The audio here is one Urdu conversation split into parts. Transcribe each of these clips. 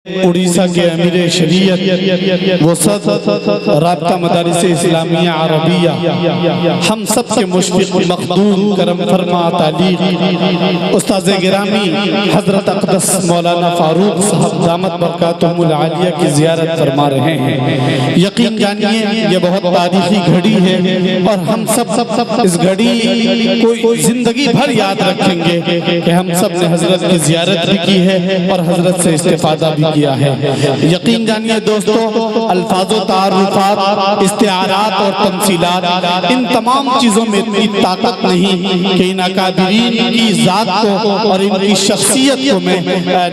اڑیسہ کے امیر شریعت وسط رابطہ مدارس اسلامیہ عربیہ ہم سب کے مشفق مخدوم کرم فرما تعلیق استاذ گرامی حضرت اقدس مولانا فاروق صاحب دامت برکاتہم العالیہ کی زیارت فرما رہے ہیں۔ یقین جانیے یہ بہت تاریخی گھڑی ہے اور ہم سب اس گھڑی کو زندگی بھر یاد رکھیں گے کہ ہم سب نے حضرت کی زیارت بھی کی ہے اور حضرت سے استفادہ بھی کیا ہے۔ یقین جانیے دوستو، الفاظ و تعارفات، استعارات اور تمثیلات، ان تمام چیزوں میں اتنی طاقت نہیں کہ ان اکابرین کی ذات کو اور ان کی شخصیت کو میں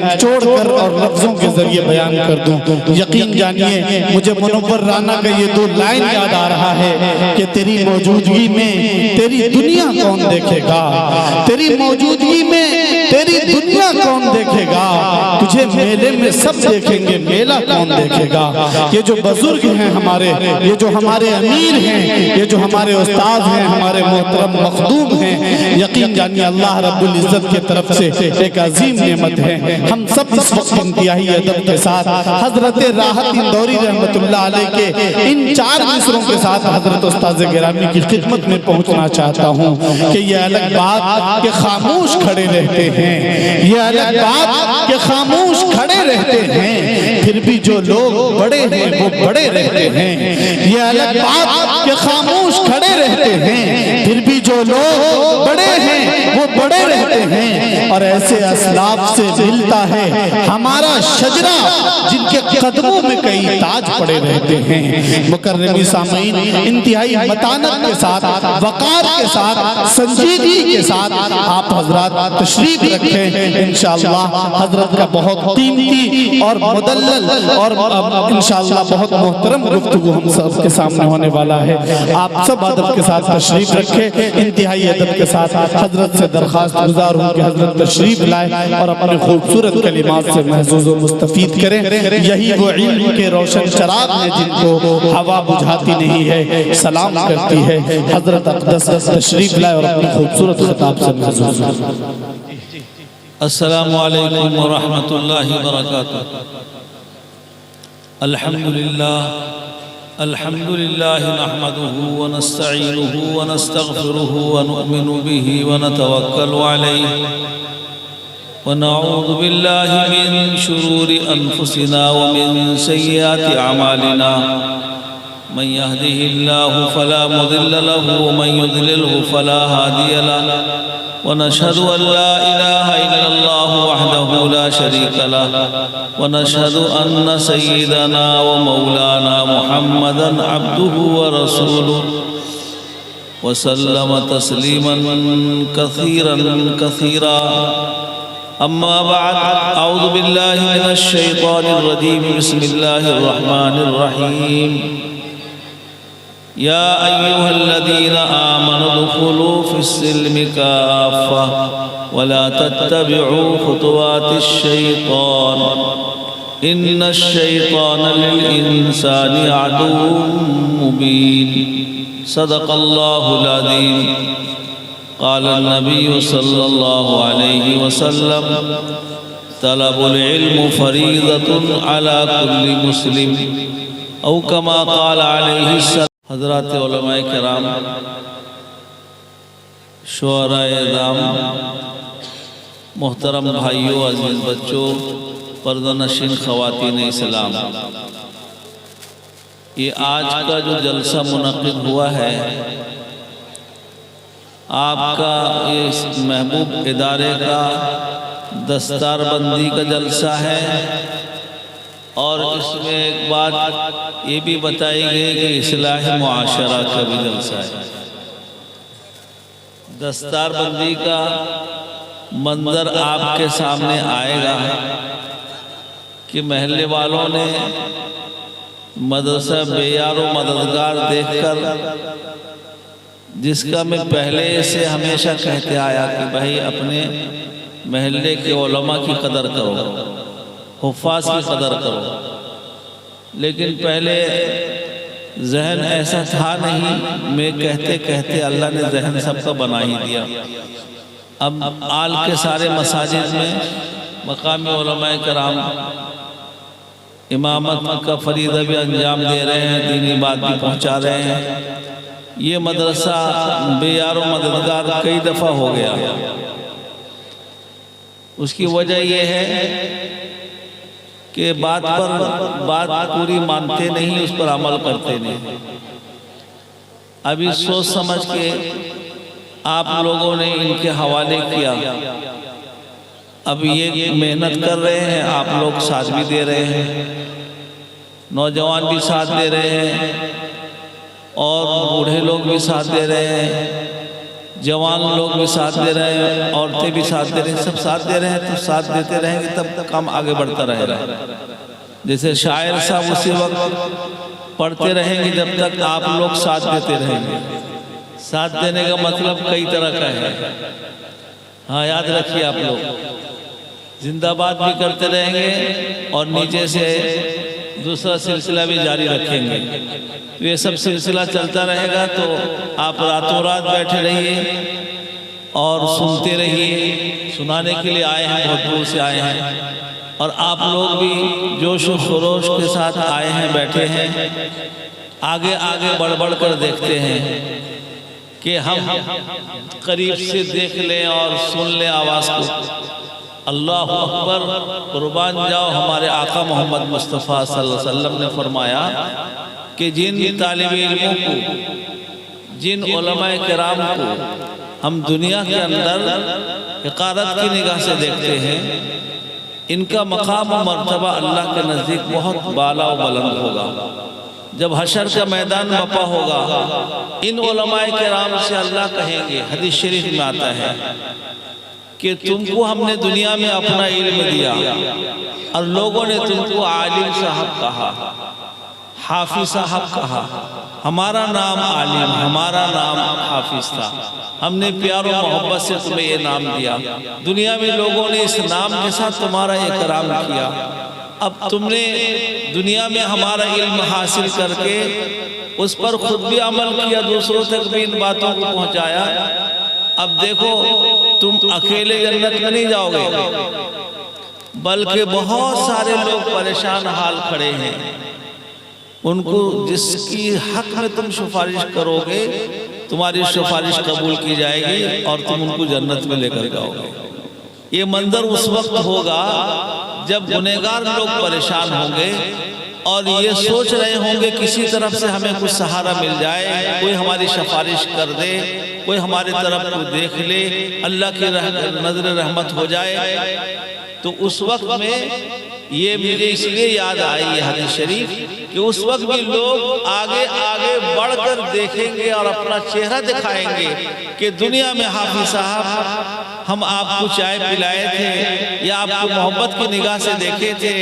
نچوڑ کر اور لفظوں کے ذریعے بیان کر دوں۔ یقین جانیے مجھے منور رانا کا یہ دو لائن یاد آ رہا ہے کہ تیری موجودگی میں تیری دنیا کون دیکھے گا، تیری موجودگی میں تیری دنیا کون دیکھے گا، تجھے میلے میں سب دیکھیں گے، میلہ کون دیکھے گا۔ یہ جو بزرگ ہیں ہمارے، یہ جو ہمارے امیر ہیں، یہ جو ہمارے استاد ہیں، ہمارے محترم مخدوم ہیں، یقین جانیے اللہ رب العزت کی طرف سے ایک عظیم نعمت ہے۔ ہم سب اس وقت انتہائی ادب کے ساتھ حضرت راحت اندوری رحمت اللہ علیہ کے ان 4 مصروں کے ساتھ حضرت استاذ گرامی کی خدمت میں پہنچنا چاہتا ہوں کہ یہ الگ بات کہ خاموش کھڑے رہتے ہیں، یہ الگ بات کہ خاموش کھڑے رہتے ہیں، پھر بھی جو لوگ بڑے ہیں وہ بڑے رہتے ہیں۔ یہ الگ بات کہ خاموش کھڑے رہتے ہیں، پھر بھی جو لوگ بڑے ہیں وہ بڑے رہتے ہیں۔ اور ایسے اسلاف سے ملتا ہے ہمارا شجرہ جن کے قدموں میں کئی تاج پڑے رہتے ہیں۔ مکرمی سامعین، انتہائی متانت کے ساتھ، وقار کے ساتھ، سنجیدگی کے ساتھ آپ حضرات تشریف رکھیں۔ انشاءاللہ حضرت کا بہت قیمتی اور مدلل اور انشاءاللہ بہت محترم گفتگو ہم سب کے سامنے ہونے والا ہے۔ آپ سب ادب کے ساتھ تشریف رکھیں، انتہائی ادب کے ساتھ حضرت سے درخواست گزار ہوں کہ حضرت تشریف لائیں اور اپنے خوبصورت کلمات سے محظوظ و مستفید کریں۔ یہی وہ علم کے روشن چراغ ہیں جن کو ہوا بجھاتی نہیں ہے، سلام کرتی ہے۔ حضرت اقدس تشریف لائیں اور اپنے خوبصورت خطاب سے محظوظ ہوں۔ السلام علیکم ورحمۃ اللہ وبرکاتہ۔ الحمد للہ نحمده ونستعینه ونستغفره ونؤمن به ونتوکل علیہ ونعوذ باللہ من شرور انفسنا ومن سیئات اعمالنا من يهده الله فلا مضل له ومن يضلله فلا هادي له ونشهد أن لا إله إلا الله وحده لا شريك له ونشهد أن سيدنا ومولانا محمدا عبده ورسوله وسلم تسليما كثيرا كثيرا أما بعد أعوذ بالله من الشيطان الرجيم بسم الله الرحمن الرحيم يا أيها الذين آمنوا ادخلوا في السلم كافة ولا تتبعوا خطوات الشيطان إن الشيطان للإنسان عدو مبين صدق الله العظيم قال النبي صلى الله عليه وسلم طلب العلم فريضة على كل مسلم أو كما قال عليه السلام۔ حضرات علماء کرام، شعراء اعظام، محترم بھائیوں، عزیز بچوں، پردہ نشین خواتین اسلام، یہ آج کا جو جلسہ منعقد ہوا ہے آپ کا اس محبوب ادارے کا دستار بندی کا جلسہ ہے، اور اس میں ایک بات یہ بھی بتائی گئی کہ اصلاح معاشرہ کا بھی جلسہ ہے۔ دستار بندی کا منظر آپ کے سامنے آئے گا کہ محلے والوں نے مدرسہ بے یار و مددگار دیکھ کر، جس کا میں پہلے سے ہمیشہ کہتے آیا کہ بھائی اپنے محلے کے علماء کی قدر کرو، حفاظ کی قدر کرو، لیکن پہلے ذہن ایسا تھا نہیں، میں کہتے کہتے اللہ نے ذہن سب کا بنا ہی دیا۔ اب آل کے سارے مساجد میں مقامی علماء کرام امامت کا فریضہ بھی انجام دے رہے ہیں، دینی بات بھی پہنچا رہے ہیں۔ یہ مدرسہ بے یار و مددگار کئی دفعہ ہو گیا۔ اس کی وجہ یہ ہے کہ بات پر بات پوری مانتے نہیں، اس پر عمل کرتے نہیں۔ ابھی سوچ سمجھ کے آپ لوگوں نے ان کے حوالے کیا، اب یہ محنت کر رہے ہیں، آپ لوگ ساتھ بھی دے رہے ہیں، نوجوان بھی ساتھ دے رہے ہیں اور بوڑھے لوگ بھی ساتھ دے رہے ہیں، جوان لوگ بھی ساتھ دے رہے ہیں، عورتیں بھی ساتھ دے رہے ہیں، سب ساتھ دے رہے ہیں۔ تو ساتھ دیتے رہیں گے تب کام آگے بڑھتا رہے گا۔ جیسے شاعر صاحب اسی وقت پڑھتے رہیں گے جب تک آپ لوگ ساتھ دیتے رہیں گے۔ ساتھ دینے کا مطلب کئی طرح کا ہے، ہاں یاد رکھیے آپ لوگ، زندہ باد بھی کرتے رہیں گے اور نیچے سے دوسرا سلسلہ بھی جاری رکھیں گے۔ تو یہ سب سلسلہ چلتا رہے گا، تو آپ راتوں رات بیٹھے رہیے اور سنتے رہیے۔ سنانے کے لیے آئے ہیں، بہت دور سے آئے ہیں، اور آپ لوگ بھی جوش و خروش کے ساتھ آئے ہیں، بیٹھے ہیں۔ آگے آگے بڑھ بڑھ کر دیکھتے ہیں کہ ہم قریب سے دیکھ لیں اور سن لیں آواز کو۔ اللہ اکبر، قربان جاؤ، ہمارے آقا محمد مصطفیٰ صلی اللہ علیہ وسلم نے فرمایا کہ جن طالب علموں کو، جن علماء کرام کو ہم دنیا کے اندر حقارت کی نگاہ سے دیکھتے ہیں، ان کا مقام و مرتبہ اللہ کے نزدیک بہت بالا و بلند ہوگا۔ جب حشر کا میدان بپا ہوگا، ان علماء کرام سے اللہ کہیں گے، حدیث شریف میں آتا ہے کہ تم کو ہم نے دنیا میں اپنا علم دیا اور لوگوں نے تم کو عالم صاحب کہا، حافظ صاحب کہا، ہمارا نام عالم، ہمارا نام حافظ تھا، ہم نے پیار و محبت سے تمہیں یہ نام دیا، دنیا میں لوگوں نے اس نام کے ساتھ تمہارا اکرام کیا، اب تم نے دنیا میں ہمارا علم حاصل کر کے اس پر خود بھی عمل کیا، دوسروں تک بھی ان باتوں کو پہنچایا، اب دیکھو تم اکیلے جنت میں نہیں جاؤ گے، بلکہ بہت سارے لوگ پریشان حال کھڑے ہیں، ان کو جس کی حق میں تم سفارش کرو گے تمہاری سفارش قبول کی جائے گی اور تم ان کو جنت میں لے کر جاؤ گے۔ یہ منظر اس وقت ہوگا جب گنہگار لوگ پریشان ہوں گے اور یہ سوچ رہے ہوں گے کسی طرف سے ہمیں کچھ سہارا مل جائے، کوئی ہماری سفارش کر دے، کوئی ہماری طرف کو دیکھ لے، اللہ کی نظر رحمت ہو جائے۔ تو اس وقت میں یہ مجھے اس لیے یاد آئی یہ حدیث شریف کہ اس وقت بھی لوگ آگے آگے بڑھ کر دیکھیں گے اور اپنا چہرہ دکھائیں گے کہ دنیا میں حافظ صاحب ہم آپ کو چائے پلائے تھے، یا آپ کو محبت کی نگاہ سے دیکھے تھے،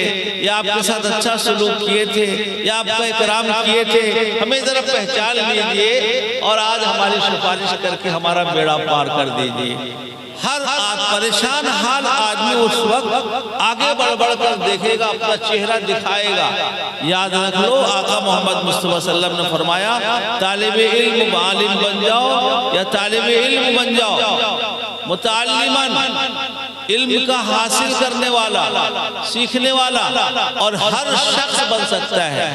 یا آپ کے ساتھ اچھا سلوک کیے تھے، یا آپ کا اکرام کیے تھے، ہمیں ذرا پہچان لیجئے اور آج ہماری سفارش کر کے ہمارا بیڑا پار کر دیجئے۔ ہر پریشان حال آدمی اس وقت آگے بڑھ بڑھ کر دیکھے گا، اپنا چہرہ دکھائے گا۔ یاد رکھ لو، آقا محمد مصطفیٰ صلی اللہ علیہ وسلم نے فرمایا طالب علم عالم بن جاؤ یا طالب علم بن جاؤ، متعلماً علم کا حاصل کرنے والا، سیکھنے والا، اور ہر شخص بن سکتا ہے۔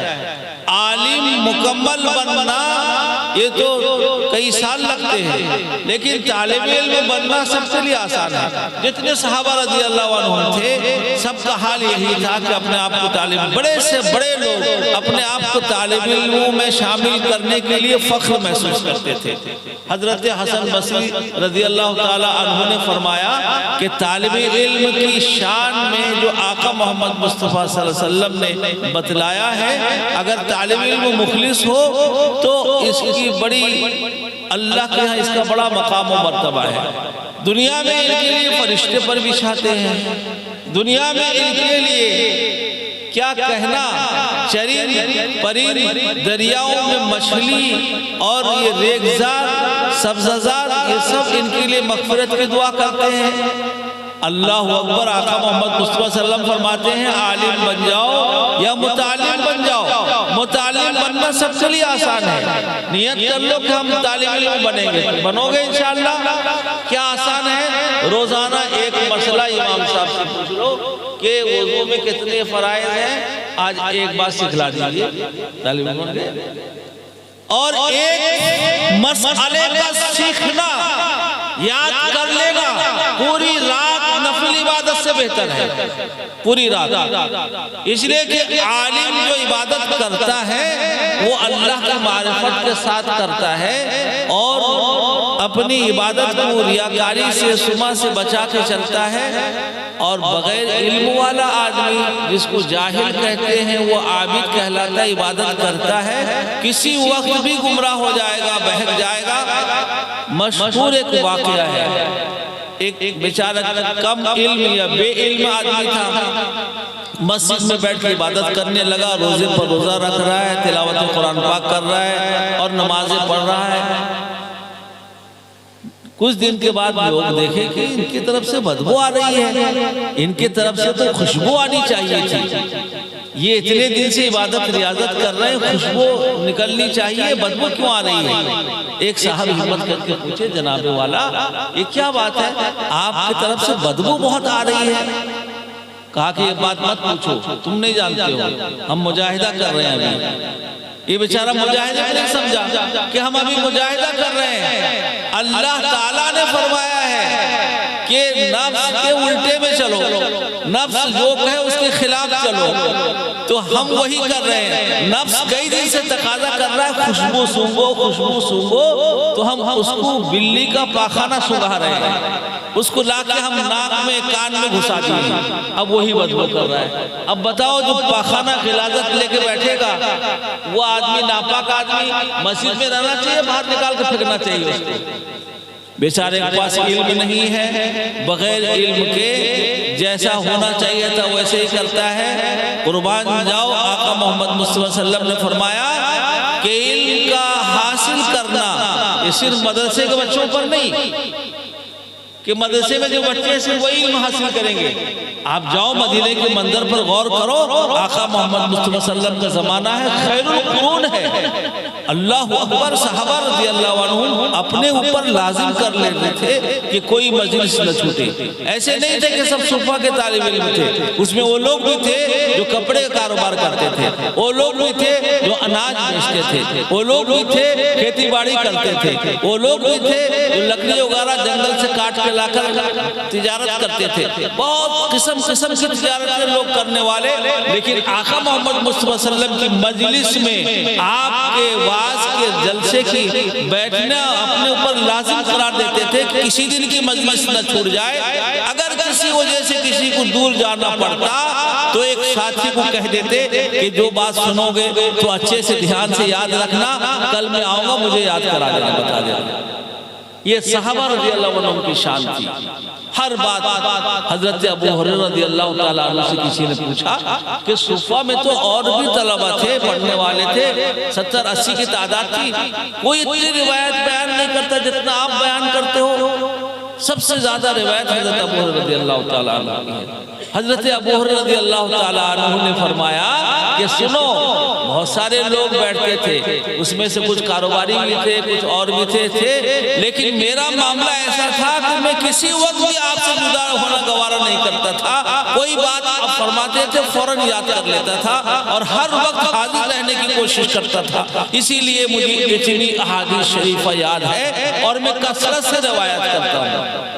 عالم مکمل بننا یہ تو کئی سال لگتے ہیں، لیکن طالب علم بننا سب سے لیے آسان ہے۔ جتنے صحابہ رضی اللہ عنہ تھے سب کا حال یہی تھا کہ اپنے آپ کو بڑے سے بڑے لوگ اپنے آپ کو طالب علموں میں شامل کرنے کے لیے فخر محسوس کرتے تھے۔ حضرت حسن بصری رضی اللہ تعالی عنہ نے فرمایا کہ طالب علم کی شان میں جو آقا محمد مصطفیٰ صلی اللہ علیہ وسلم نے بتلایا ہے، اگر طالب علم مخلص ہو تو اس کی بڑی اللہ کے ہاں اس کا بڑا مقام و مرتبہ ہے۔ دنیا میں ان کے لیے فرشتے پر بچھاتے ہیں، دنیا میں ان کے لیے کیا کہنا، چرند پرند، دریاؤں میں مچھلی اور یہ ریگزار سبززار، یہ سب ان کے لیے مغفرت کی دعا کرتے ہیں۔ اللہ اکبر، آقا محمد مصطفیٰ صلی اللہ علیہ وسلم فرماتے ہیں عالم بن جاؤ یا متعلم بن جاؤ۔ متعلم بننا سب سے لیے آسان ہے، نیت کر لو کہ ہم طالب علم بنیں گے، بنو گے انشاءاللہ۔ کیا آسان ہے؟ روزانہ ایک مسئلہ امام صاحب سے پوچھ لو کہ وضو میں کتنے فرائض ہیں آج ایک بات سکھلا دیجیے طالب علموں کے، اور ایک مسئلے کا سیکھنا یاد کر لینا پوری رات نفل عبادت سے بہتر ہے، پوری رات۔ اس لیے کہ عالم جو عبادت کرتا ہے وہ اللہ کی معرفت کے ساتھ کرتا ہے اور اپنی عبادت کو ریاکاری سے سمعہ سے بچا کے چلتا ہے، اور بغیر علم والا آدمی جس کو جاہل کہتے ہیں وہ عابد کہلاتا ہے، عبادت کرتا ہے، کسی وقت بھی گمراہ ہو جائے گا، بہک جائے گا۔ مشہور ایک واقعہ ہے، ایک بیچارہ کم علم یا بے علم آدمی تھا، مسجد میں بیٹھ کے عبادت کرنے لگا، روزے پر روزہ رکھ رہا ہے، تلاوت قرآن پاک کر رہا ہے اور نمازیں پڑھ رہا ہے۔ کچھ دن کے بعد لوگ دیکھیں کہ ان کی طرف سے بدبو آ رہی ہے، ان کی طرف سے تو خوشبو آنی چاہیے تھی، یہ اتنے دن سے عبادت ریاضت کر رہے ہیں، خوشبو نکلنی چاہیے، بدبو کیوں آ رہی ہے؟ ایک صاحب ہمت کر کے پوچھے، جناب والا یہ کیا بات ہے، آپ کی طرف سے بدبو بہت آ رہی ہے؟ کہا کہ یہ بات مت پوچھو، تم نہیں جانتے ہو، ہم مجاہدہ کر رہے ہیں ابھی۔ یہ بیچارہ مجاہدہ نہیں سمجھا کہ ہم ابھی مجاہدہ کر رہے ہیں، اللہ تعالیٰ نے فرمایا ہے کہ نفس کے الٹے میں چلو، نفس جو کہے اس کے خلاف چلو، تو ہم وہی کر رہے ہیں۔ نفس کئی دن سے تقاضا کر رہا ہے خوشبو سونگو، خوشبو سونگو، تو ہم اس کو بلی کا پاخانہ سنگھا رہے ہیں، اس کو لا کے ہم ناک میں کان میں گھسا دیے، اب وہی بدبو کر رہا ہے۔ اب بتاؤ جو پاخانہ غلاظت لے کے بیٹھے گا وہ آدمی ناپاک آدمی مسجد میں رہنا چاہیے، باہر نکال کے پھینکنا چاہیے اس کو؟ بیچارے کے پاس علم نہیں ہے، بغیر علم کے جیسا ہونا چاہیے تھا ویسے ہی کرتا ہے۔ قربان جاؤ، آقا محمد مصطفیٰ صلی اللہ علیہ وسلم نے فرمایا کہ علم کا حاصل کرنا یہ صرف مدرسے کے بچوں پر نہیں کہ مدرسے میں جو بچے ہیں صرف وہی علم حاصل کریں گے۔ آپ جاؤ مدینے کے منظر پر غور کرو، آقا محمد مصطفیٰ صلی اللہ علیہ وسلم کا زمانہ ہے، خیر القرون ہے، اللہ اکبر، صحابہ رضی اللہ عنہ اپنے اوپر لازم کر لیتے تھے کہ کوئی مجلس نہ چھوٹے۔ ایسے نہیں تھے کہ سب صفحہ کے طالب علم تھے، اس میں وہ لوگ بھی تھے جو کپڑے کا کاروبار کرتے تھے، وہ لوگ بھی تھے جو اناج بیچتے تھے، وہ لوگ بھی تھے کھیتی باڑی کرتے تھے، وہ لوگ بھی تھے جو لکڑی وغیرہ جنگل سے کاٹ کے لا کر تجارت کرتے تھے، بہت قسم کی تجارتیں لوگ کرنے والے۔ لیکن آقا محمد مصطفیٰ صلی اللہ علیہ وسلم کی مجلس میں آپ کے واعظ کے جلسے کی بیٹھنا اپنے اوپر لازم قرار دیتے تھے کہ کسی دن کی مجلس نہ چھوٹ جائے۔ اگر کسی وجہ سے کسی کو دور جانا پڑتا تو ایک ساتھی کو کہہ دیتے کہ جو بات سنو گے تو اچھے سے دھیان سے یاد رکھنا، کل میں آؤں گا مجھے یاد کرا دینا، بتا دینا۔ یہ صحابہ رضی اللہ عنہ کی شان تھی، ہر بات۔ حضرت ابو ہریرہ رضی اللہ تعالیٰ عنہ سے کسی نے پوچھا کہ صفحہ میں تو اور بھی طلبہ تھے، پڑھنے والے تھے، 70-80 کی تعداد تھی، کوئی اتنی روایت بیان نہیں کرتا جتنا آپ بیان کرتے ہو۔ سب سے زیادہ روایت حضرت ابو ہریرہ رضی اللہ تعالیٰ عنہ کی ہے۔ حضرت ابو ہریرہ رضی اللہ تعالیٰ عنہ نے فرمایا کہ سنو، بہت سارے لوگ بیٹھتے تھے، اس میں سے کچھ کاروباری بھی تھے، کچھ اور بھی تھے، لیکن میرا معاملہ ایسا تھا کہ میں کسی وقت بھی آپ سے جدا ہونا گوارا نہیں کرتا تھا، کوئی بات آپ فرماتے تھے فوراً یاد کر لیتا تھا اور ہر وقت حاضر رہنے کی کوشش کرتا تھا، اسی لیے مجھے اتنی احادیث شریفہ یاد ہے اور میں کثرت سے روایت کرتا ہوں۔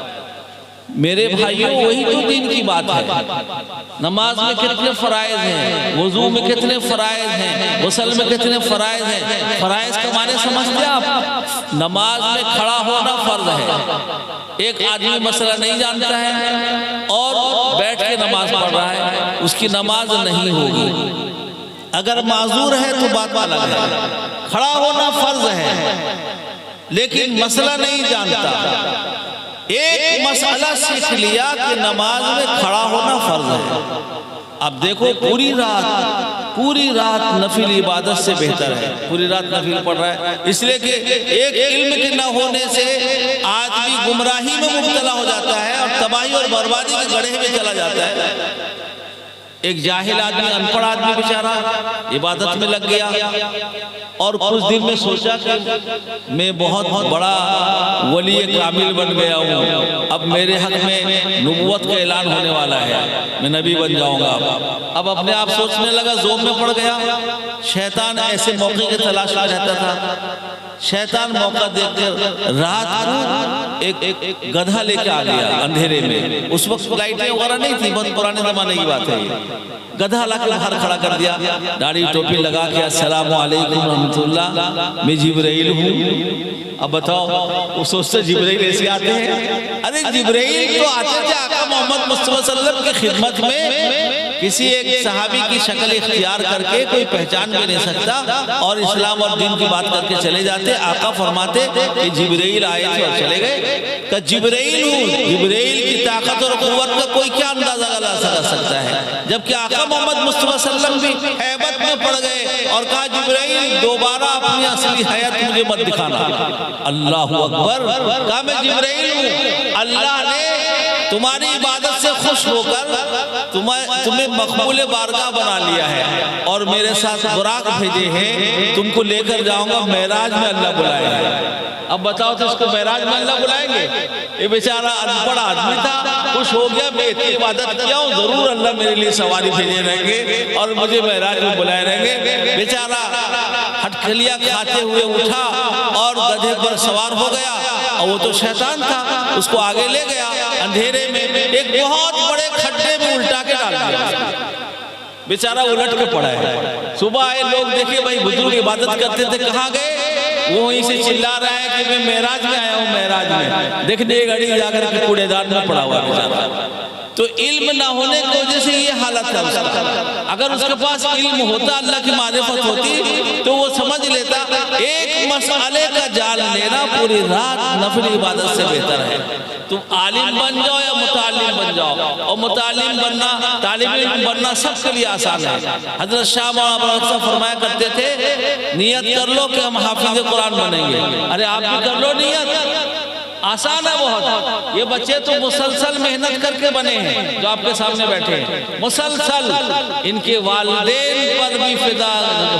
میرے بھائیوں، وہی تو دین کی بات ہے۔ نماز میں کتنے فرائض ہیں، وضو میں کتنے فرائض ہیں، غسل میں کتنے فرائض ہیں۔ فرائض کا معنی سمجھتے ہیں آپ؟ نماز میں کھڑا ہونا فرض ہے۔ ایک آدمی مسئلہ نہیں جانتا ہے اور بیٹھ کے نماز پڑھ رہا ہے، اس کی نماز نہیں ہوگی۔ اگر معذور ہے تو بات الگ ہے، کھڑا ہونا فرض ہے لیکن مسئلہ نہیں جانتا۔ ایک مسئلہ سیکھ لیا کہ نماز میں کھڑا ہونا فرض ہے، اب دیکھو پوری رات نفل عبادت سے بہتر ہے، پوری رات نفل پڑھ رہا ہے، اس لیے کہ ایک علم کے نہ ہونے سے آدمی گمراہی میں مبتلا ہو جاتا ہے اور تباہی اور بربادی کے گڑھے میں چلا جاتا ہے۔ ایک جاہل آدمی، ان پڑھ آدمی بیچارہ عبادت میں لگ گیا اور کچھ دن میں سوچا کہ میں بہت بڑا ولی کامل بن گیا ہوں، اب میرے حق میں نبوت کا اعلان ہونے والا ہے، میں نبی بن جاؤں گا۔ اب اپنے آپ سوچنے لگا، زوم میں پڑ گیا۔ شیطان ایسے موقع کے تلاش میں رہتا تھا۔ شیطان موقع دیکھ کر رات کو ایک گدھا لے کے آ گیا اندھیرے میں۔ اس وقت لائٹیں وغیرہ نہیں تھی، بہت پرانے زمانے کی بات ہے یہ۔ گدھا لا کے باہر کھڑا کر دیا، داڑھی ٹوپی لگا کے، السلام علیکم رحمت اللہ، میں جبرائیل ہوں۔ اب بتاؤ، وہ سوچتے جبرائیل ایسے آتے ہیں؟ ارے جبرائیل تو آتے تھے آقا محمد مصطفیٰ صلی اللہ علیہ وسلم کی خدمت میں، کسی ایک صحابی کی شکل اختیار کر کے کوئی پہچان بھی نہیں سکتا، اور اسلام اور دین کی بات کر کے چلے جاتے۔ آقا فرماتے کہ جبرائیل آئے تھے اور چلے گئے، کہ جبرائیل ہوں۔ جبرائیل کی طاقت اور قوت کا کوئی کیا اندازہ لگا سکتا ہے؟ جبکہ آقا محمد مصطفیٰ صلی اللہ علیہ وسلم بھی ہیبت میں پڑ گئے اور کہا جبرائیل دوبارہ اپنی اصلی حیات مجھے مت دکھانا۔ اللہ اکبر، کہا میں جبرائیل ہوں، اللہ نے تمہاری عبادت سے خوش ہو کر تمہیں مقبول بارگاہ بنا لیا ہے اور میرے ساتھ براق بھیجے ہیں، تم کو لے کر جاؤں گا معراج میں، اللہ بلائے گا۔ اب بتاؤ تو اس کو معراج میں اللہ بلائیں گے؟ یہ بیچارہ ان پڑھ آدمی تھا، خوش ہو گیا، میں اتنی عبادت کیا ہوں، ضرور اللہ میرے لیے سواری بھیجے رہیں گے اور مجھے معراج میں بلائے رہیں گے۔ بیچارہ ہٹکلیاں کھاتے ہوئے اٹھا اور گدھے پر سوار ہو گیا، اور وہ تو شیطان تھا، اس کو آگے لے گیا، اندھیرے میں ایک بہت بڑے کھڈے میں الٹا کے ڈال دیا۔ بیچارہ الٹ کے پڑا ہے۔ صبح آئے لوگ دیکھے بھائی بزرگ عبادت کرتے تھے، کہاں گئے؟ وہ وہیں سے چلا رہا ہے کہ میں معراج میں آیا ہوں، معراج میں۔ دیکھنے گھڑی جا کر کے کوڑے دان میں پڑا ہوا بیچارہ۔ تو علم نہ ہونے کی وجہ سے یہ حالت ہے اس کا۔ اگر اس کے پاس علم ہوتا، اللہ کی معرفت ہوتی، تو وہ سمجھ لیتا ایک مسئلے کا جال لینا پوری رات نفل عبادت سے بہتر ہے۔ تم عالم بن جاؤ یا متعلم بن جاؤ، اور متعلم بننا، طالب علم بننا سب کے لیے آسان ہے۔ حضرت شاہ مولانا فرمایا کرتے تھے، نیت کر لو کہ ہم حافظ قرآن بنیں گے۔ ارے آپ بھی کر لو نیت، آسان ہے بہت۔ یہ بچے تو مسلسل محنت کر کے بنے ہیں جو آپ کے سامنے بیٹھے ہیں، مسلسل۔ ان کے والدین پر بھی فدا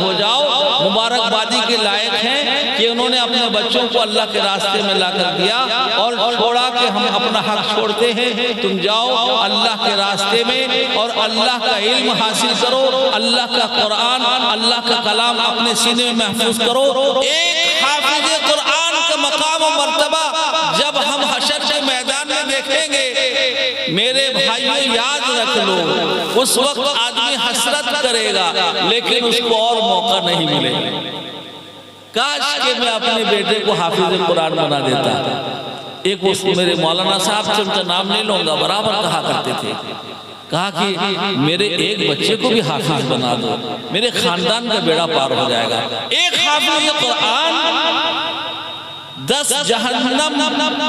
ہو جاؤ، مبارکبادی کے لائق ہیں کہ انہوں نے اپنے بچوں کو اللہ کے راستے میں لا کر دیا اور چھوڑا کہ ہم اپنا حق چھوڑتے ہیں، تم جاؤ اللہ کے راستے میں اور اللہ کا علم حاصل کرو، اللہ کا قرآن، اللہ کا کلام اپنے سینے میں محفوظ کرو۔ ایک حافظ قرآن کا مقام و مرتبہ جب ہم حشر کے میدان میں دیکھیں گے، میرے بھائیوں یاد رکھ لو، اس وقت آدمی حسرت کرے گا لیکن اس کو اور موقع نہیں ملے گا۔ کاش کہ میں اپنے بیٹے کو حافظ قرآن بنا دیتا۔ ایک وہ میرے مولانا صاحب سے، ان کا نام نہیں لوں گا، برابر کہا کرتے تھے، کہا کہ میرے ایک بچے کو بھی حافظ بنا دو، میرے خاندان کا بیڑا پار ہو جائے گا۔ ایک حافظ قرآن 10 جہنم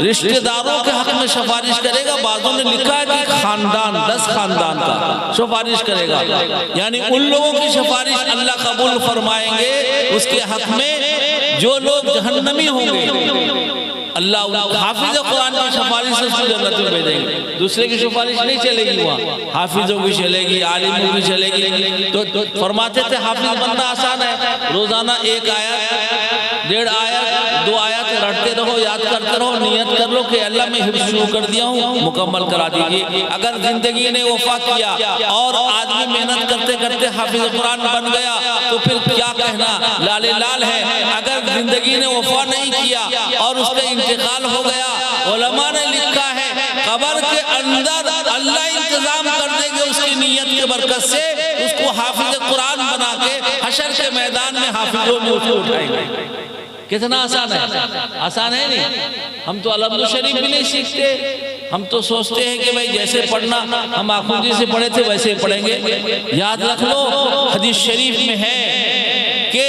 رشتہ داروں کے حق میں سفارش کرے گا۔ بعضوں نے لکھا ہے کہ خاندان، 10 خاندان کا سفارش کرے گا، یعنی ان لوگوں کی سفارش اللہ قبول فرمائیں گے اس کے حق میں جو لوگ جہنمی ہوں گے۔ اللہ حافظ قرآن کی سفارش سے اس کو جنت میں بھیجیں گے، دوسرے کی سفارش نہیں چلے گی وہاں، حافظوں کی چلے گی، عالموں کی چلے گی۔ تو فرماتے تھے حافظ بننا آسان ہے، روزانہ 1 آیت، 1.5 آیت، 2 آیت رٹتے رہو، یاد کرتے رہو، نیت کر لو کہ اللہ میں حفظ شروع کر دیا ہوں، مکمل کرا دیجئے۔ اگر زندگی نے وفات کیا اور آدمی محنت کرتے کرتے حافظ قرآن بن گیا تو پھر کیا کہنا، لال لال ہے۔ اگر زندگی نے وفا نہیں کیا اور اس کا انتقال ہو گیا، علماء نے لکھا ہے قبر کے اندر اللہ انتظام کر دیں گے اس کی نیت کے برکت سے، اس کو حافظ قرآن بنا کے حشر کے میدان میں حافظوں میں اس کو اٹھائیں گے۔ کتنا آسان ہے؟ آسان ہے نہیں؟ ہم تو الحمد شریف بھی نہیں سیکھتے، ہم تو سوچتے ہیں کہ بھئی جیسے پڑھنا ہم آخوندی سے پڑھے تھے ویسے پڑھیں گے۔ یاد رکھ لو، حدیث شریف میں ہے کہ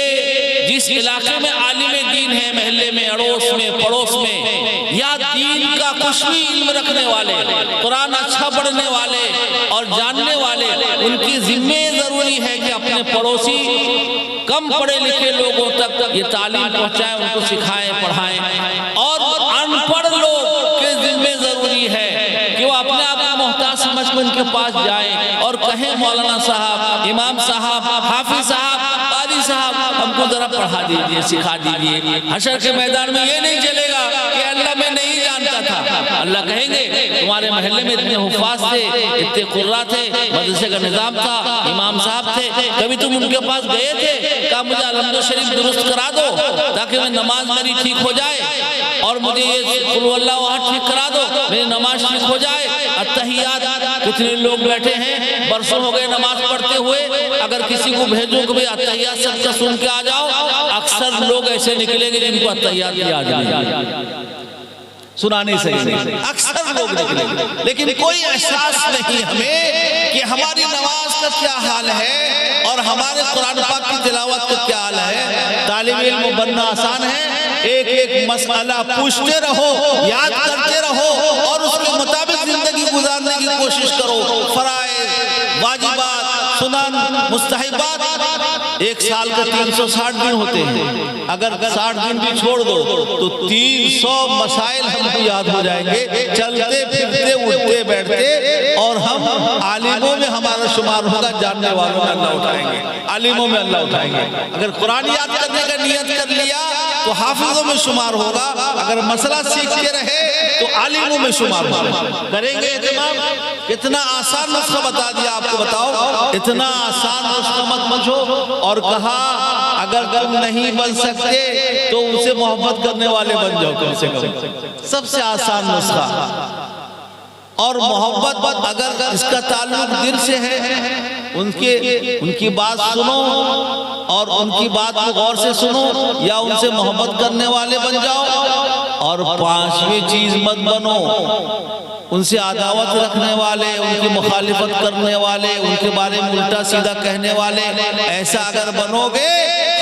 جس علاقے میں عالم دین ہے، محلے میں، اڑوس میں، پڑوس میں، یا دین کا کچھ بھی علم رکھنے والے، قرآن اچھا پڑھنے والے اور جاننے والے، ان کی ذمہ ضروری ہے کہ اپنے پڑوسی کم پڑھے لکھے لوگوں تک یہ تعلیم پہنچائیں، ان کو سکھائیں، پڑھائیں۔ اور ان پڑھ لوگ کے ذمہ ضروری ہے کہ وہ اپنے آپ کو محتاج سمجھ سمجھ میں ان کے پاس جائیں اور کہیں مولانا صاحب، امام صاحب، حافظ صاحب، قاضی صاحب ہم کو ذرا پڑھا دیجئے، سکھا دیجئے۔ حشر کے میدان میں یہ نہیں چلے گا کہ اللہ میں نہیں جانتا تھا۔ اللہ کہیں گے تمہارے محلے میں اتنے حفاظ تھے، اتنے قرآن تھے، مدرسے کا نظام تھا، امام صاحب تھے، کبھی تم ان کے پاس گئے تھے؟ کہا مجھے الحمد شریف درست کرا دو تاکہ میں نماز میری ٹھیک ہو جائے، اور مجھے یہ قل ہو اللہ احد ٹھیک کرا دو میری نماز ٹھیک ہو جائے۔ اتحیات کتنے لوگ بیٹھے ہیں برسوں ہو گئے نماز پڑھتے ہوئے، اگر کسی کو بھیجو کہ اتحیات سب کا سن کے آ جاؤ، اکثر لوگ ایسے نکلیں گے جن کو اتحیات یاد نہیں، سنا نہیں سکتے، اکثر لوگ نکلیں گے، لیکن کوئی احساس نہیں ہمیں کہ ہماری نماز کا کیا حال ہے اور ہمارے قرآن پاک کی تلاوت کا کیا حال ہے۔ طالب علم بننا آسان ہے، ایک ایک مسئلہ پوچھتے رہو، یاد کرتے رہو اور اس کے مطابق زندگی گزارنے کی کوشش کرو۔ فرائض، واجبات، سنن، مستحبات، ایک سال کا 360 دن ہوتے ہیں، اگر 60 دن بھی چھوڑ دو تو 300 مسائل ہم کو یاد ہو جائیں گے، چلتے پھرتے اٹھتے بیٹھتے، اور ہم عالموں میں ہمارا شمار ہوگا، جاننے والوں میں اللہ اٹھائیں گے، عالموں میں اللہ اٹھائیں گے۔ اگر قرآن یاد کرنے کا نیت کر لیا تو حافظوں میں شمار ہوگا، اگر مسئلہ سیکھتے رہے تو عالموں میں شمار ہوگا۔ کریں گے اہتمام؟ کتنا آسان نسخہ بتا دیا آپ کو، بتاؤ اتنا آسان نسخہ مت مجھو، اور کہا اگر تم نہیں بن سکتے تو ان سے محبت کرنے والے بن جاؤ کم سے کم، سب سے آسان نسخہ۔ اور محبت اگر اس کا تعلق دل سے ہے، ان کی بات سنو اور ان کی بات کو غور سے سنو، یا ان سے محبت کرنے والے بن جاؤ۔ اور 5ویں چیز مت بنو ان سے عداوت رکھنے والے، ان کی مخالفت کرنے والے، ان کے بارے میں الٹا سیدھا کہنے والے۔ ایسا اگر بنو گے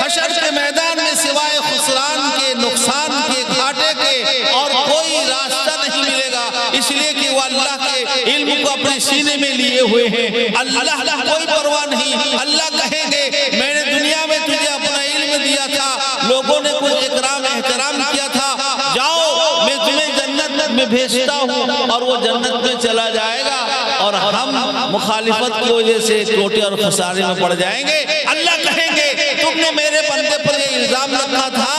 حشر کے میدان میں سوائے خسران کے، نقصان کے، گھاٹے کے اور کوئی راستہ نہیں ملے گا، اس لیے کہ وہ اللہ کے علم کو اپنے سینے میں لیے ہوئے ہیں۔ اللہ کوئی پرواہ نہیں، اللہ کہیں گے میں نے دنیا میں تجھے اپنا علم دیا تھا، لوگوں نے کچھ اکرام احترام کیا تھا، جاؤ میں تمہیں جنت میں بھیجتا ہوں، اور وہ جنت میں چلا جائے گا، اور ہم مخالفت کی وجہ سے ٹوٹے اور خسارے میں پڑ جائیں گے۔ اللہ کہیں گے تم نے میرے بندے پر یہ الزام رکھا تھا،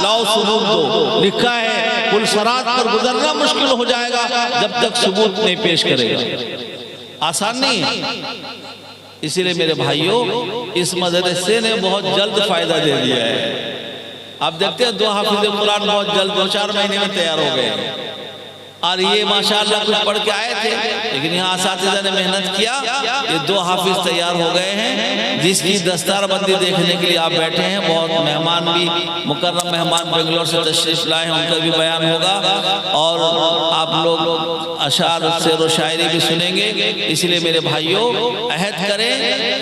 لاؤ ثبوت دو۔ لکھا ہے پل صراط پر گزرنا مشکل ہو جائے گا جب تک ثبوت نہیں پیش کرے گا، آسان نہیں ہے۔ اسی لئے میرے بھائیوں اس مدرسے نے بہت جلد فائدہ دے دیا ہے۔ آپ دیکھتے ہیں 2 حافظ قرآن بہت جلد 2-4 مہینے میں تیار ہو گئے، اور یہ ماشاءاللہ کچھ پڑھ کے آئے تھے، لیکن یہاں اساتذہ نے محنت کیا، یہ 2 حافظ تیار ہو گئے ہیں، جس کی دستار بندی دیکھنے کے لیے آپ بیٹھے ہیں۔ بہت مہمان بھی، مکرم مہمان بنگلور سے تشریف لائے ہیں، ان کا بھی بیان ہوگا، اور آپ لوگ اشعار شعر و شاعری بھی سنیں گے۔ اس لیے میرے بھائیوں عہد کریں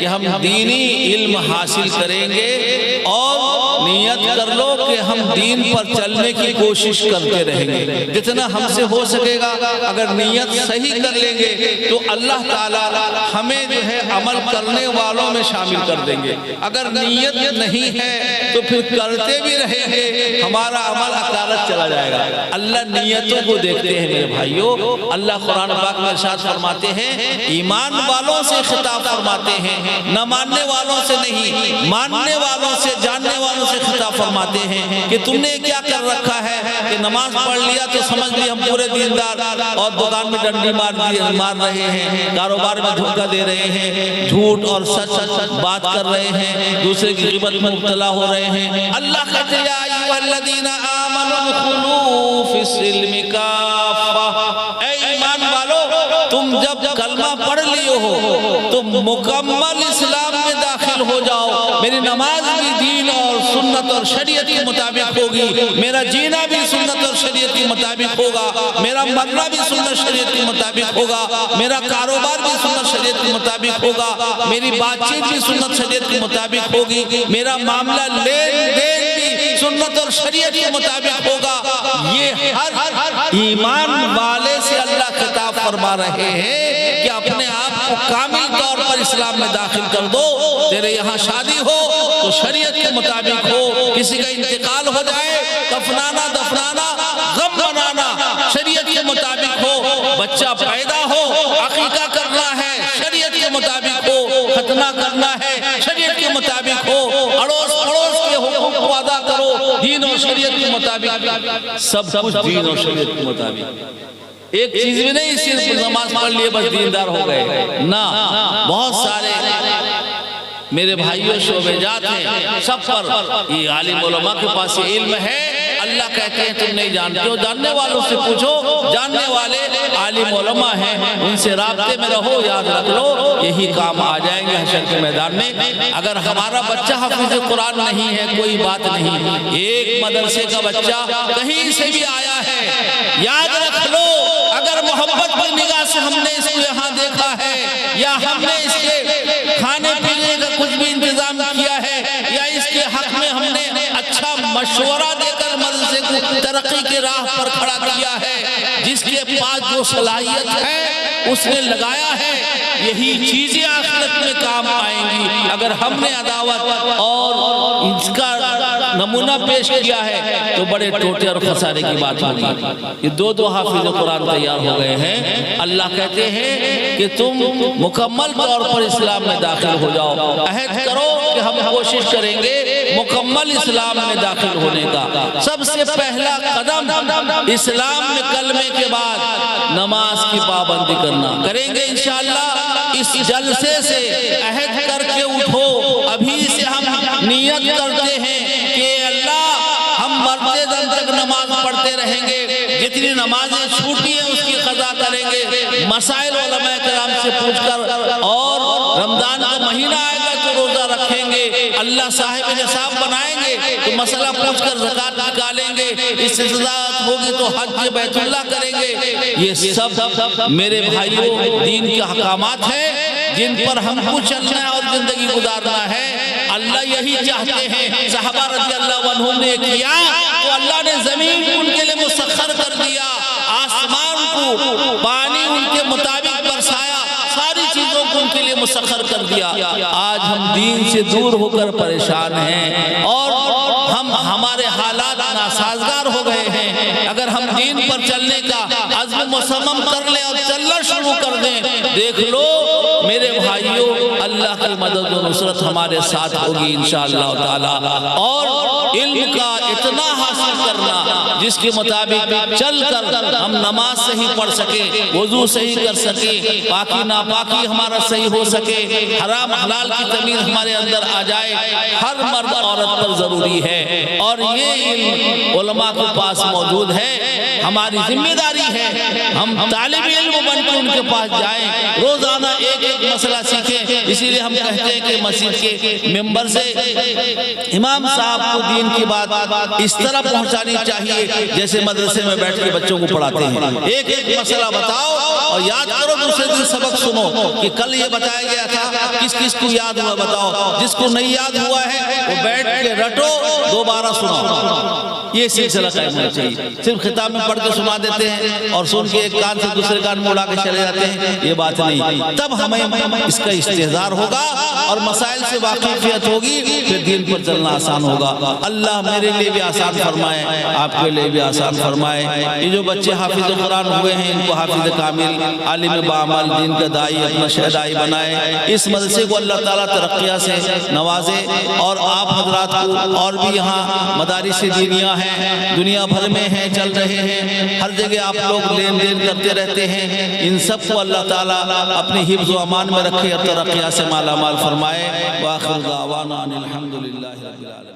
کہ ہم دینی علم حاصل کریں گے، اور نیت کر لو کہ ہم دین پر چلنے کی کوشش کرتے رہیں گے جتنا ہم سے ہو سکے گا۔ اگر نیت صحیح کر لیں گے تو اللہ تعالیٰ ہمیں جو ہے عمل کرنے والوں میں شامل کر دیں گے۔ اگر نیت نہیں ہے تو پھر کرتے بھی رہیں گے، ہمارا عمل اکالت چلا جائے گا۔ اللہ نیتوں کو دیکھتے ہیں میرے بھائیوں۔ اللہ قرآن پاک میں ارشاد فرماتے ہیں، ایمان والوں سے خطاب فرماتے ہیں، نہ ماننے والوں سے نہیں، ماننے والوں سے، جاننے والوں سے خطاب فرماتے ہیں کہ تم نے کیا کر رکھا ہے کہ نماز پڑھ لیا تو سمجھ لی ہم پورے دیندار، اور دکان میں ڈنڈی مار رہے ہیں، کاروبار میں دھوکہ دے رہے ہیں، جھوٹ اور سچ بات کر رہے ہیں، دوسرے کی غیبت میں مبتلا ہو رہے ہیں۔ اللہ کہتے ہیں یا ایھا الذین آمنوا ادخلوا فی السلم کافہ، اے ایمان والو تم جب کلمہ پڑھ لیے ہو تو مکمل اسلام میں داخل ہو جاؤ۔ میری نماز بھی دین اور سنت اور شریعت کے مطابق ہوگی، میرا جینا بھی سنت اور شریعت کے مطابق ہوگا، میرا مرنا بھی سنت شریعت کے مطابق ہوگا، میرا کاروبار بھی سنت شریعت کے مطابق ہوگا، میری بات چیت بھی سنت شریعت کے مطابق ہوگی، میرا معاملہ لین دین بھی سنت اور شریعت کے مطابق ہوگا۔ یہ ہر ایمان والے سے اللہ خطاب فرما رہے ہیں کہ اپنے آپ کو کامل طور پر اسلام میں داخل کر دو۔ تیرے یہاں شادی ہو تو شریعت کے مطابق ہو، کسی کا انتقال ہو جائے کفنانا دفنانا غم منانا شریعت کے مطابق ہو، بچہ پیدا ہو عقیقہ کرنا مطابق ہو، اڑوس پڑوس کے حقوق کو ادا کرو دین اور شریعت کے مطابق، سب کچھ دین اور شریعت کے مطابق۔ ایک چیز بھی نہیں صرف نماز پڑھ لیے بس دیندار ہو گئے، نہ، بہت سارے میرے بھائیوں شعبے جات ہیں، سب پر یہ عالم علماء کے پاس علم ہے۔ اللہ کہتے ہیں تم نہیں جانتے ہو، جاننے والوں سے پوچھو، جاننے والے عالم علماء ہیں، ان سے رابطے میں رہو، یاد رکھ لو یہی کام آ جائیں گے حشر کے میدان میں۔ اگر ہمارا بچہ حافظ قرآن نہیں ہے کوئی بات نہیں، ایک مدرسے کا بچہ کہیں سے بھی آیا ہے، یاد رکھ لو اگر محبت کی نگاہ سے ہم نے اس کو یہاں دیکھا ہے، یا ہم نے اس کے کھانے پینے کا کچھ بھی انتظام کیا ہے، یا اس کے حق میں ہم نے اچھا مشورہ دے کر مدرسے کو ترقی کے راہ پر کھڑا کیا ہے، جس کے پاس جو صلاحیت ہے اس نے لگایا ہے، یہی چیزیں آخرت میں کام آئیں گی۔ اگر ہم نے عداوت اور اس کا نمونہ پیش کیا ہے تو بڑے ٹوٹے اور خسارے کی بات ہوگی۔ یہ دو حافظ قرآن تیار ہو گئے ہیں، اللہ کہتے ہیں کہ تم مکمل طور پر اسلام میں داخل ہو جاؤ، عہد کرو کہ ہم کوشش کریں گے مکمل اسلام میں داخل ہونے کا۔ سب سے پہلا قدم اسلام میں کلمے کے بعد نماز کی پابندی کرنا، کریں گے انشاءاللہ۔ اس جلسے سے عہد کر کے اٹھو، ابھی سے ہم نیت کرتے ہیں کہ اللہ ہم مرتے دم تک نماز پڑھتے رہیں گے، جتنی نمازیں چھوٹی ہیں اس کی قضا کریں گے، مسائل علماء کرام سے پوچھ کر، اور رمضان کا مہینہ آئے گا تو روزہ رکھیں گے، اللہ صاحب نصاب بنائیں گے تو مسئلہ پوچھ کر زکوٰۃ نکالیں گے، استطاعت ہوگی تو حج بیت اللہ کریں گے۔ یہ سب میرے بھائیوں دین کے احکامات ہیں جن پر ہم کو چلنا ہے اور زندگی گزارنا ہے۔ اللہ یہی چاہتے ہیں، صحابہ رضی اللہ عنہم نے کیا تو اللہ نے زمین کو ان کے لیے مسخر کر دیا، آسمان کو پانی ان کے مطابق برسایا، ساری چیزوں کو ان کے لیے مسخر کر دیا۔ آج ہم دین سے دور ہو کر پریشان ہیں اور ہمارے حالات ناسازگار ہو گئے ہیں۔ اگر ہم دین پر چلنے کا عزم مصمم کر لیں اور چلنا شروع کر دیں، دیکھ لو میرے بھائیوں اللہ کی مدد و نصرت ہمارے ساتھ ہوگی انشاءاللہ تعالی۔ اور علم کا اتنا حاصل کرنا جس کے مطابق چل کر ہم نماز صحیح پڑھ سکیں، وضو صحیح کر سکیں، پاکی ناپاکی ہمارا صحیح ہو سکے، حرام حلال کی تمیز ہمارے اندر آ جائے، ہر مرد عورت پر ضروری ہے۔ اور یہ علم علماء کے پاس موجود ہے، ہماری ذمہ داری ہے ہم طالب علم بن کے ان کے پاس جائیں، روزانہ ایک ایک مسئلہ سیکھیں۔ اسی لیے ہم کہتے ہیں کہ مسجد کے ممبر سے امام صاحب کو دین کی بات اس طرح پہنچانی چاہیے جیسے مدرسے میں بیٹھ کے بچوں کو پڑھاتے ہیں، ایک ایک مسئلہ بتاؤ اور یاد کرو، دوسرے دن سبق سنو کہ کل یہ بتایا گیا تھا، کس کس کو یاد ہوا بتاؤ، جس کو نہیں یاد ہوا ہے وہ بیٹھ کے رٹو، دوبارہ سنو۔ یہ سلسلہ قائم ہونا چاہیے، صرف خطاب میں پڑھ کے سنا دیتے ہیں اور سن کے ایک کان سے دوسرے کان میں اڑا کے چلے جاتے ہیں، یہ بات نہیں۔ تب ہمیں اس کا استحضار ہوگا اور مسائل سے واقفیت ہوگی، پھر دین پر چلنا آسان ہوگا۔ اللہ میرے لیے بھی آسان فرمائے، آپ کے لیے بھی آسان فرمائے۔ یہ جو بچے حافظ قرآن ہوئے ہیں ان کو حافظ کامل، عالم بعمل، دین کا دائی، اپنا شہدائی بنائے۔ اس مدرسے کو اللہ تعالیٰ ترقیہ سے نوازے، اور آپ حضرات کو اور بھی یہاں مدارس دینیہ ہیں دنیا بھر میں ہیں، چل رہے ہیں، ہر جگہ آپ لوگ لین دین کرتے رہتے ہیں، ان سب کو اللہ تعالیٰ اپنے حفظ و امان میں رکھے اور ترقیہ سے مالا مال فرمائے۔ وآخر دعوانا ان الحمدللہ رب العالمین۔